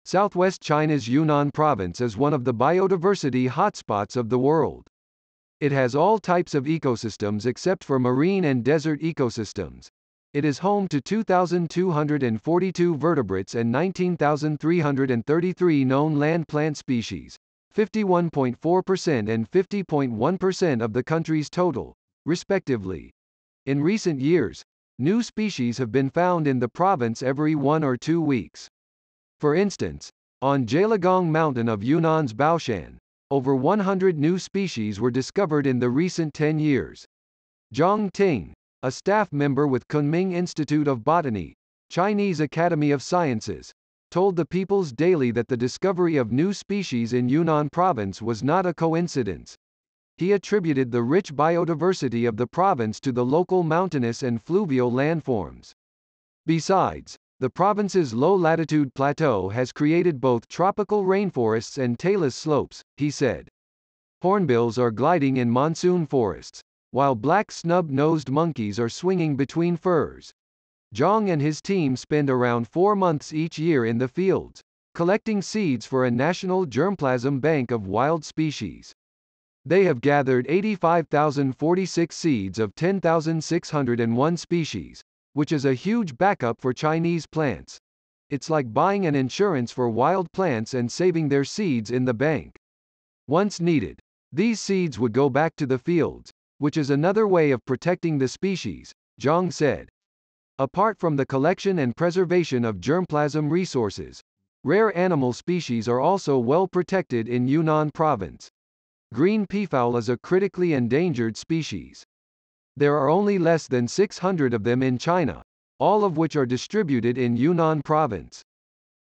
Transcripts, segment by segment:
Southwest China's Yunnan province is one of the biodiversity hotspots of the world. It has all types of ecosystems except for marine and desert ecosystems. It is home to 2,242 vertebrates and 19,333 known land plant species, 51.4% and 50.1% of the country's total, respectively. In recent years, new species have been found in the province every 1 or 2 weeks. For instance, on Jialagong Mountain of Yunnan's Baoshan, over 100 new species were discovered in the recent 10 years. Zhang Ting, a staff member with Kunming Institute of Botany, Chinese Academy of Sciences, told the People's Daily that the discovery of new species in Yunnan province was not a coincidence. He attributed the rich biodiversity of the province to the local mountainous and fluvial landforms. Besides, the province's low-latitude plateau has created both tropical rainforests and talus slopes, he said. Hornbills are gliding in monsoon forests, while black snub-nosed monkeys are swinging between firs. Zhang and his team spend around 4 months each year in the fields, collecting seeds for a national germplasm bank of wild species. They have gathered 85,046 seeds of 10,601 species, which is a huge backup for Chinese plants. It's like buying an insurance for wild plants and saving their seeds in the bank. Once needed, these seeds would go back to the fields, which is another way of protecting the species, Zhang said. Apart from the collection and preservation of germplasm resources, rare animal species are also well protected in Yunnan province. Green peafowl is a critically endangered species. There are only less than 600 of them in China, all of which are distributed in Yunnan province.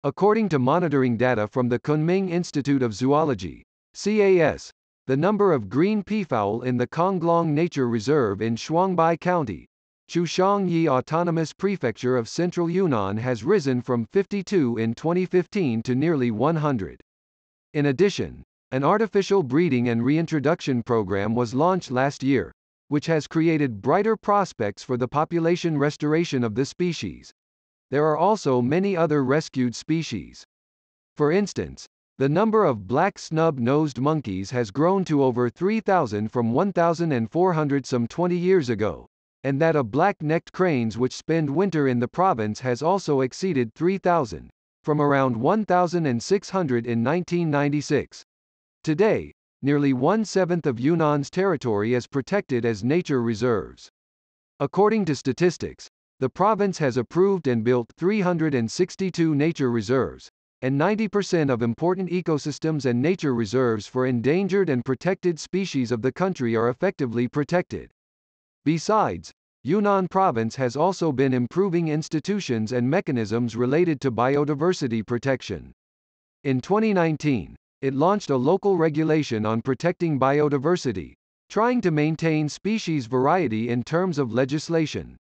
According to monitoring data from the Kunming Institute of Zoology, CAS, the number of green peafowl in the Konglong Nature Reserve in Shuangbai County, Chuxiangyi Autonomous Prefecture of Central Yunnan has risen from 52 in 2015 to nearly 100. In addition, an artificial breeding and reintroduction program was launched last year, which has created brighter prospects for the population restoration of the species. There are also many other rescued species. For instance, the number of black snub-nosed monkeys has grown to over 3,000 from 1,400 some 20 years ago, and that of black-necked cranes which spend winter in the province has also exceeded 3,000, from around 1,600 in 1996. Today, nearly 1/7 of Yunnan's territory is protected as nature reserves. According to statistics, the province has approved and built 362 nature reserves, and 90% of important ecosystems and nature reserves for endangered and protected species of the country are effectively protected. Besides, Yunnan province has also been improving institutions and mechanisms related to biodiversity protection. In 2019, it launched a local regulation on protecting biodiversity, trying to maintain species variety in terms of legislation.